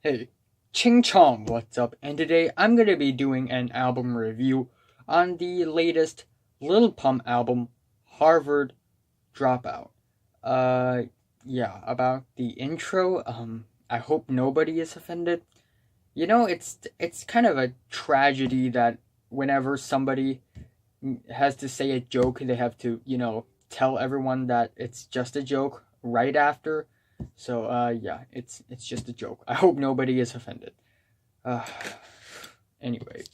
Hey, Ching Chong, what's up? And today I'm gonna be doing an album review on the latest Lil Pump album, Harvard Dropout. Uh, yeah, about the intro. I hope nobody is offended. It's kind of a tragedy that whenever somebody has to say a joke, they have to tell everyone that it's just a joke right after. So yeah, it's just a joke. I hope nobody is offended. Uh, anyway,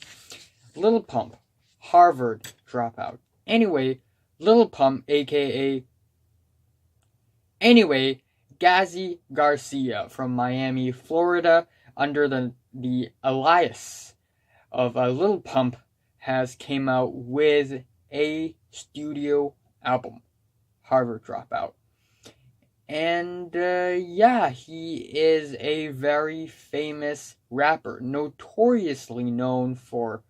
Lil Pump, Harvard Dropout. Anyway, Lil Pump, aka anyway, Gazi Garcia from Miami, Florida, under the alias of Lil Pump, has came out with a studio album, Harvard Dropout. And yeah, he is a very famous rapper, notoriously known for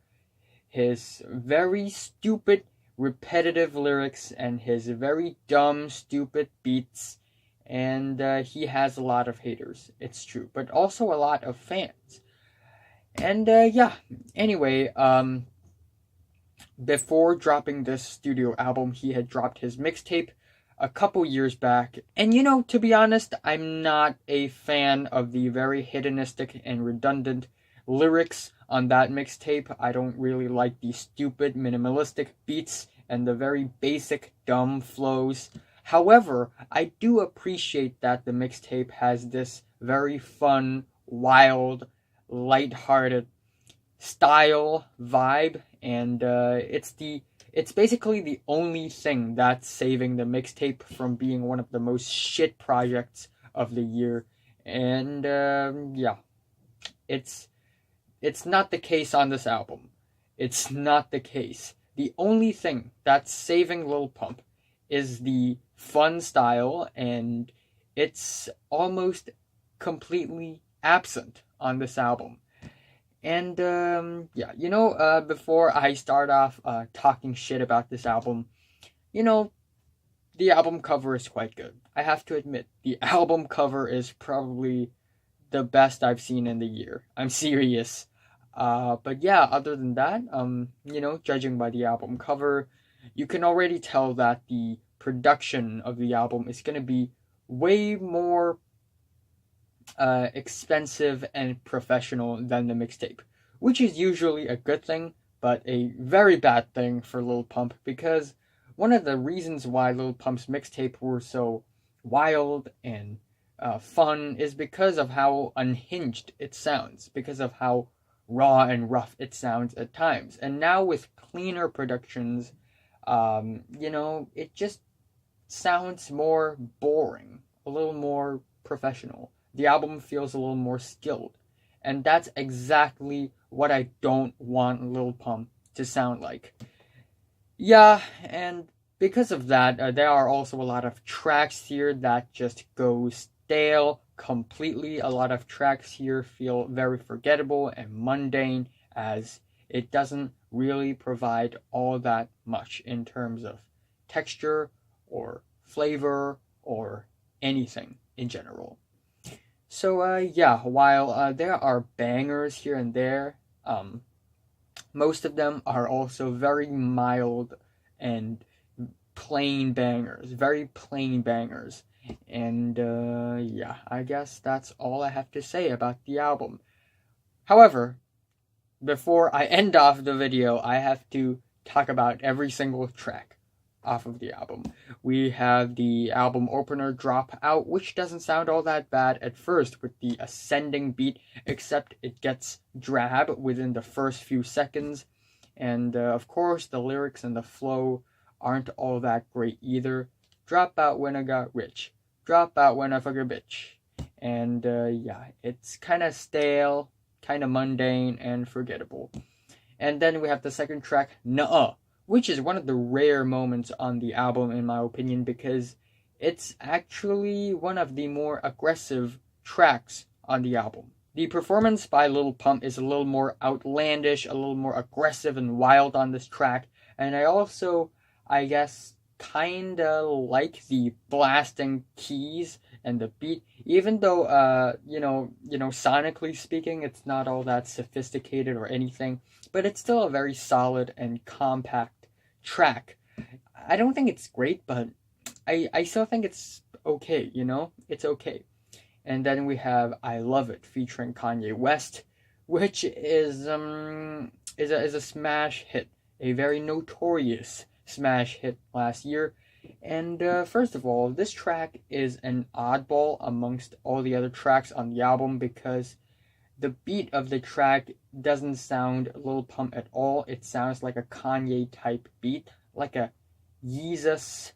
his very stupid, repetitive lyrics and his very dumb, stupid beats. And he has a lot of haters, it's true, but also a lot of fans. And yeah, anyway, before dropping this studio album, he had dropped his mixtape a couple years back. And to be honest, I'm not a fan of the very hedonistic and redundant lyrics on that mixtape. I don't really like the stupid, minimalistic beats and the very basic, dumb flows. However, I do appreciate that the mixtape has this very fun, wild, light-hearted style vibe, and it's basically the only thing that's saving the mixtape from being one of the most shit projects of the year. And yeah, it's not the case on this album. It's not the case. The only thing that's saving Lil Pump is the fun style, and it's almost completely absent on this album. And yeah, before I start off talking shit about this album, you know, the album cover is quite good. I have to admit, the album cover is probably the best I've seen in the year. I'm serious. But yeah, other than that, judging by the album cover, you can already tell that the production of the album is gonna be way more expensive and professional than the mixtape, which is usually a good thing, but a very bad thing for Lil Pump, because one of the reasons why Lil Pump's mixtape were so wild and fun is because of how unhinged it sounds, because of how raw and rough it sounds at times. And now with cleaner productions, it just sounds more boring, a little more professional. The album feels a little more skilled. And that's exactly what I don't want Lil Pump to sound like. Yeah, and because of that, there are also a lot of tracks here that just go stale completely. A lot of tracks here feel very forgettable and mundane, as it doesn't really provide all that much in terms of texture or flavor or anything in general. So yeah, while there are bangers here and there, most of them are also very mild and plain bangers, very plain bangers. And yeah, I guess that's all I have to say about the album. However, before I end off the video, I have to talk about every single track off of the album. We have the album opener, Dropout, which doesn't sound all that bad at first with the ascending beat, except it gets drab within the first few seconds. And of course, the lyrics and the flow aren't all that great either. Drop out when I got rich. Drop out when I fuck a bitch. And yeah, it's kind of stale, kind of mundane, and forgettable. And then we have the second track, Nuh-uh, which is one of the rare moments on the album, in my opinion, because it's actually one of the more aggressive tracks on the album. The performance by Lil Pump is a little more outlandish, a little more aggressive and wild on this track, and I also, I guess, kinda like the blasting keys and the beat, even though sonically speaking, it's not all that sophisticated or anything, but it's still a very solid and compact track. I don't think it's great, but I still think it's okay, It's okay. And then we have I Love It featuring Kanye West, which is a smash hit, a very notorious smash hit last year. And first of all, this track is an oddball amongst all the other tracks on the album because the beat of the track doesn't sound Lil Pump at all. It sounds like a Kanye type beat, like a Yeezus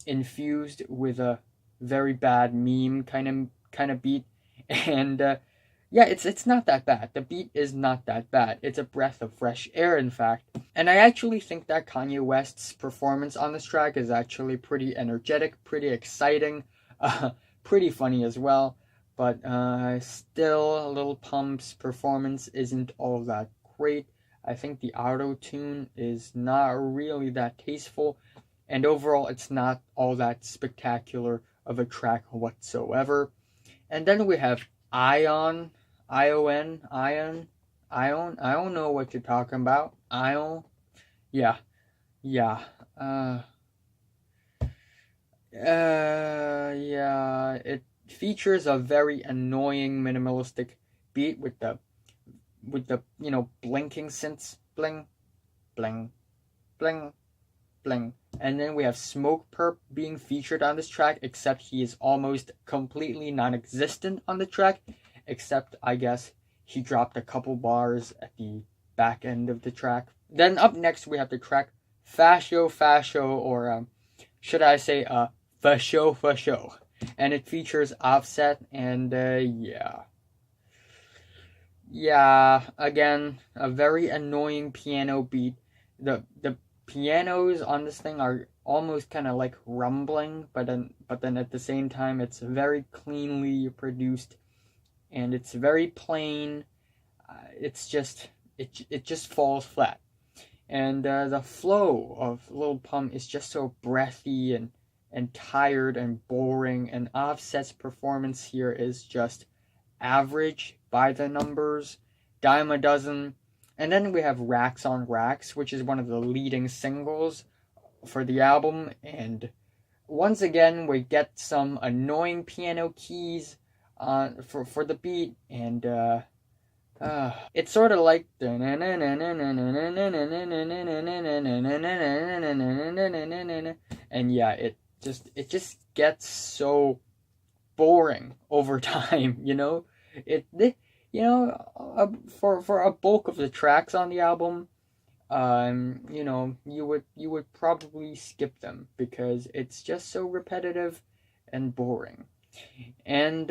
infused with a very bad meme kind of beat. And yeah, it's not that bad. The beat is not that bad. It's a breath of fresh air, in fact. And I actually think that Kanye West's performance on this track is actually pretty energetic, pretty exciting, pretty funny as well. But still, Lil Pump's performance isn't all that great. I think the auto-tune is not really that tasteful. And overall, it's not all that spectacular of a track whatsoever. And then we have Ion. I don't know what you're talking about. Ion. Yeah. Yeah. It features a very annoying minimalistic beat with the blinking synths. Bling, bling, bling, bling. And then we have Smoke Perp being featured on this track, except he is almost completely non-existent on the track, except I guess he dropped a couple bars at the back end of the track. Then up next we have the track Fasho, or should I say Fasho. And it features Offset, and yeah, again, a very annoying piano beat. The pianos on this thing are almost kind of like rumbling, but then at the same time it's very cleanly produced, and it's very plain. It just falls flat, and the flow of Lil Pump is just so breathy and tired and boring, and Offset's performance here is just average by the numbers, dime a dozen. And then we have Racks on Racks, which is one of the leading singles for the album. And once again, we get some annoying piano keys for the beat. And it's sort of like... And yeah, it just gets so boring over time, for a bulk of the tracks on the album, you would probably skip them because it's just so repetitive and boring. And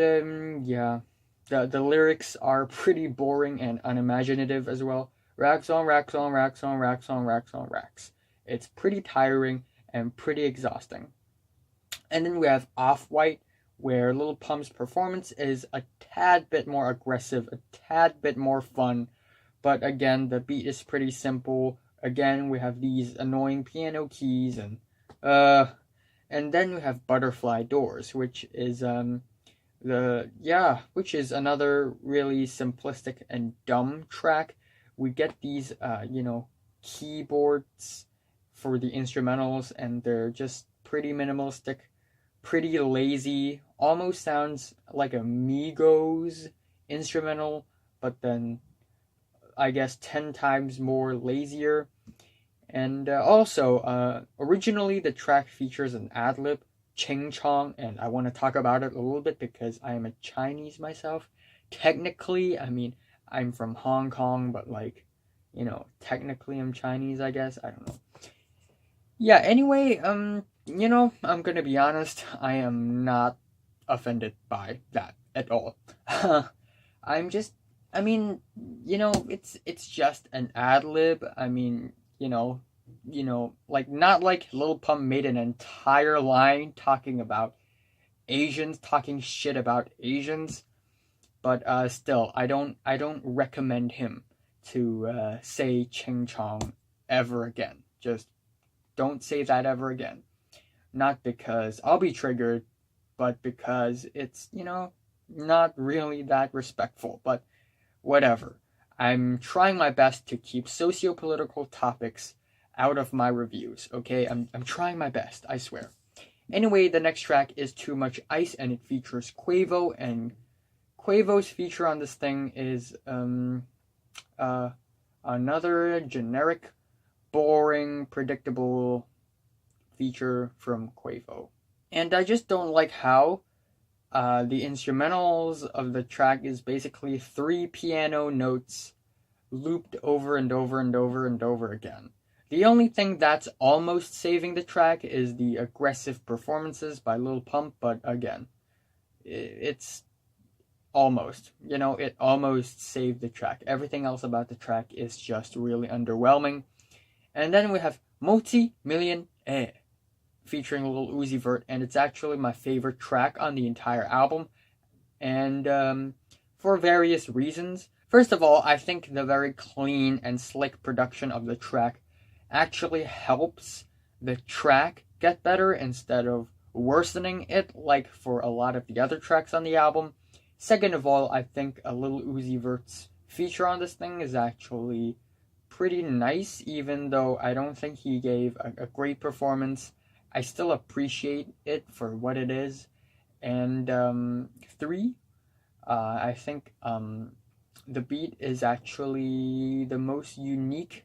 yeah, the lyrics are pretty boring and unimaginative as well. Racks on racks on racks on racks on racks on racks. It's pretty tiring and pretty exhausting. And then we have Off-White, where Lil Pump's performance is a tad bit more aggressive, a tad bit more fun, but again, the beat is pretty simple. Again, we have these annoying piano keys, and then we have Butterfly Doors, which is which is another really simplistic and dumb track. We get these keyboards for the instrumentals, and they're just pretty minimalistic, pretty lazy, almost sounds like a Migos instrumental, but then I guess 10 times more lazier. And also, originally the track features an ad-lib, Ching Chong, and I want to talk about it a little bit because I am a Chinese myself. Technically, I mean, I'm from Hong Kong, but technically I'm Chinese, I guess. I don't know. Yeah, anyway, I'm gonna be honest, I am not offended by that at all. It's just an ad-lib. I mean, not like Lil Pump made an entire line talking about Asians, talking shit about Asians, but still, I don't recommend him to say Ching Chong ever again. Just don't say that ever again. Not because I'll be triggered, but because it's, not really that respectful, but whatever. I'm trying my best to keep socio-political topics out of my reviews, okay? I'm trying my best, I swear. Anyway, the next track is Too Much Ice, and it features Quavo, and Quavo's feature on this thing is another generic, boring, predictable feature from Quavo. And I just don't like how the instrumentals of the track is basically 3 piano notes looped over and over and over and over again. The only thing that's almost saving the track is the aggressive performances by Lil Pump, but again, it's almost, it almost saved the track. Everything else about the track is just really underwhelming. And then we have Millionaire featuring Lil Uzi Vert, and it's actually my favorite track on the entire album, and for various reasons. First of all, I think the very clean and slick production of the track actually helps the track get better instead of worsening it like for a lot of the other tracks on the album. Second of all, I think a Lil Uzi Vert's feature on this thing is actually pretty nice, even though I don't think he gave a great performance. I still appreciate it for what it is. And 3, I think the beat is actually the most unique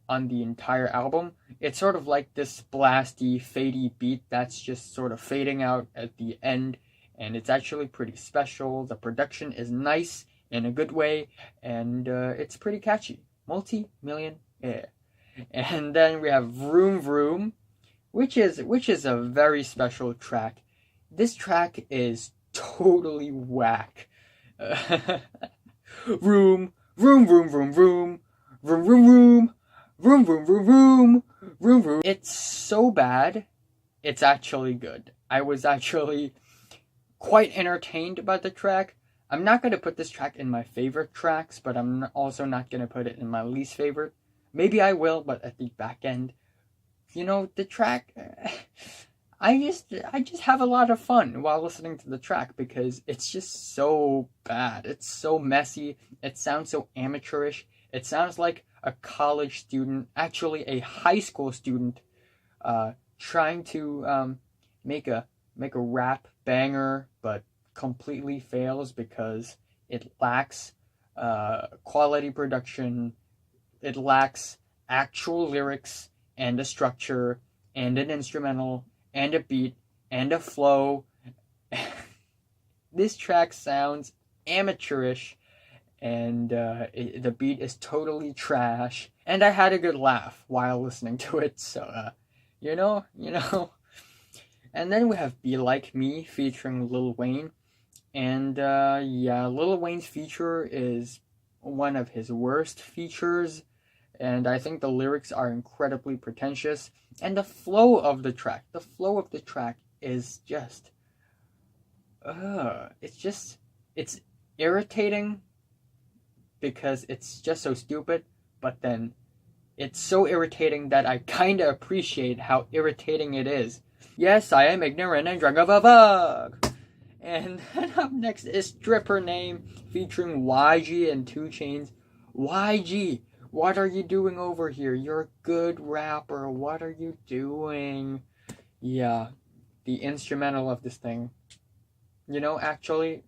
on the entire album. It's sort of like this blasty, fadey beat that's just sort of fading out at the end, and it's actually pretty special. The production is nice in a good way, and it's pretty catchy. Millionaire. And then we have Vroom Vroom, which is a very special track. This track is totally whack. Vroom, vroom, vroom, vroom, vroom, vroom, vroom, vroom, vroom, vroom, vroom, vroom, vroom, vroom. It's so bad, it's actually good. I was actually quite entertained by the track. I'm not going to put this track in my favorite tracks, but I'm also not going to put it in my least favorite. Maybe I will, but at the back end. The track, I just have a lot of fun while listening to the track because it's just so bad. It's so messy. It sounds so amateurish. It sounds like a college student, actually a high school student, trying to make a rap banger, but completely fails because it lacks quality production. It lacks actual lyrics and a structure and an instrumental and a beat and a flow. This track sounds amateurish, and the beat is totally trash, and I had a good laugh while listening to it, so you know. And then we have Be Like Me featuring Lil Wayne, and Lil Wayne's feature is one of his worst features, and I think the lyrics are incredibly pretentious, and the flow of the track is just, it's irritating because it's just so stupid, but then it's so irritating that I kinda appreciate how irritating it is. Yes, I am ignorant and drunk of a bug! And then up next is Stripper Name featuring YG and 2 Chainz. YG, what are you doing over here? You're a good rapper. What are you doing? Yeah, the instrumental of this thing. Actually,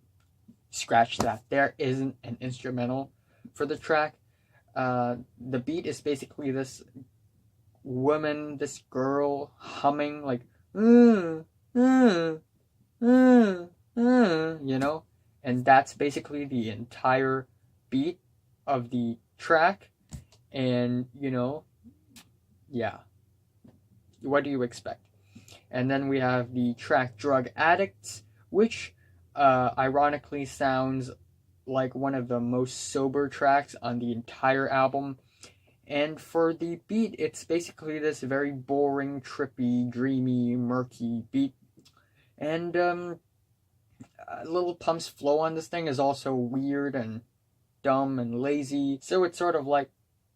scratch that. There isn't an instrumental for the track. The beat is basically this woman, this girl humming like, and that's basically the entire beat of the track. And what do you expect? And then we have the track Drug Addicts, which ironically sounds like one of the most sober tracks on the entire album. And for the beat, it's basically this very boring, trippy, dreamy, murky beat. And Lil Pump's flow on this thing is also weird and dumb and lazy. So it's sort of like,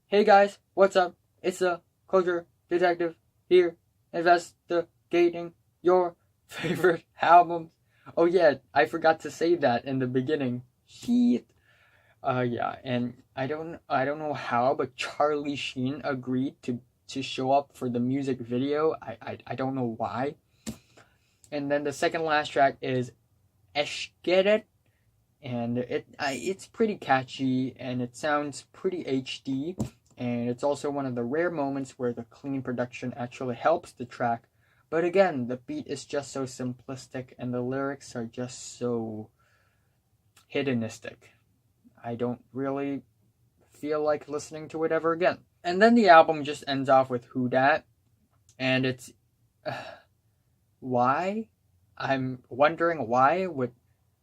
hey guys, what's up? It's a culture detective here investigating your favorite albums. Oh yeah, I forgot to say that in the beginning. Shit. Yeah, and I don't know how, but Charlie Sheen agreed to show up for the music video. I don't know why. And then the second last track is Esskeetit, and it's pretty catchy and it sounds pretty HD, and it's also one of the rare moments where the clean production actually helps the track. But again, the beat is just so simplistic and the lyrics are just so hedonistic. I don't really feel like listening to it ever again. And then the album just ends off with Who Dat, and it's why? I'm wondering why would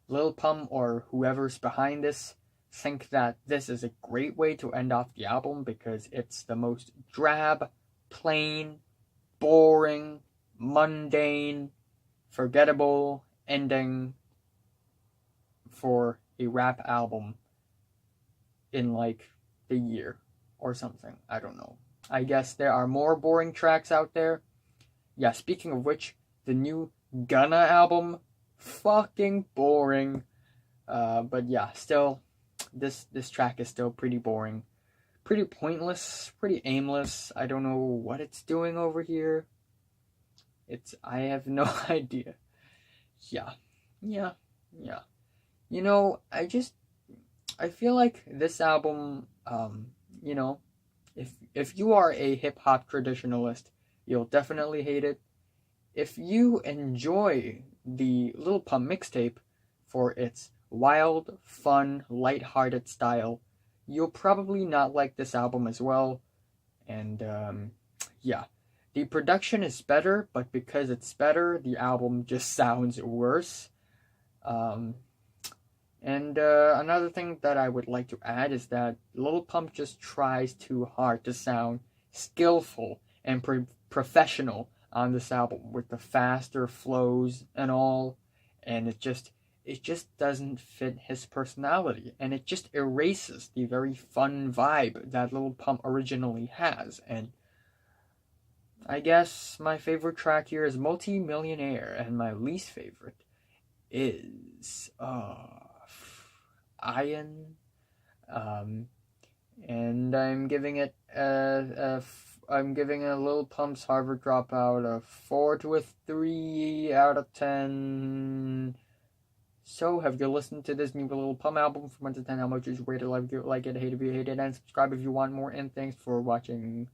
Lil Pump or whoever's behind this think that this is a great way to end off the album, because it's the most drab, plain, boring, mundane, forgettable ending for a rap album in like the year or something. I don't know. I guess there are more boring tracks out there. Yeah, speaking of which, the new Gunna album, fucking boring. But yeah, still, this track is still pretty boring, pretty pointless, pretty aimless. I don't know what it's doing over here. I have no idea. Yeah, yeah, yeah. You know, I feel like this album, you know, if you are a hip hop traditionalist, you'll definitely hate it. If you enjoy the Lil Pump mixtape for its wild, fun, light-hearted style, you'll probably not like this album as well. And yeah, the production is better, but because it's better, the album just sounds worse. Um, and another thing that I would like to add is that Lil Pump just tries too hard to sound skillful and professional on this album with the faster flows and all, and it just doesn't fit his personality, and it just erases the very fun vibe that Lil Pump originally has. And I guess my favorite track here is Millionaire, and my least favorite is Iron. Um, and I'm giving it I'm giving a Lil Pump's Harvard Dropout a 4 to a 3 out of 10. So, have you listened to this new Lil Pump album? From 1 to 10, how much would you rate it? Like it, hate it if you hate it, and subscribe if you want more. And thanks for watching.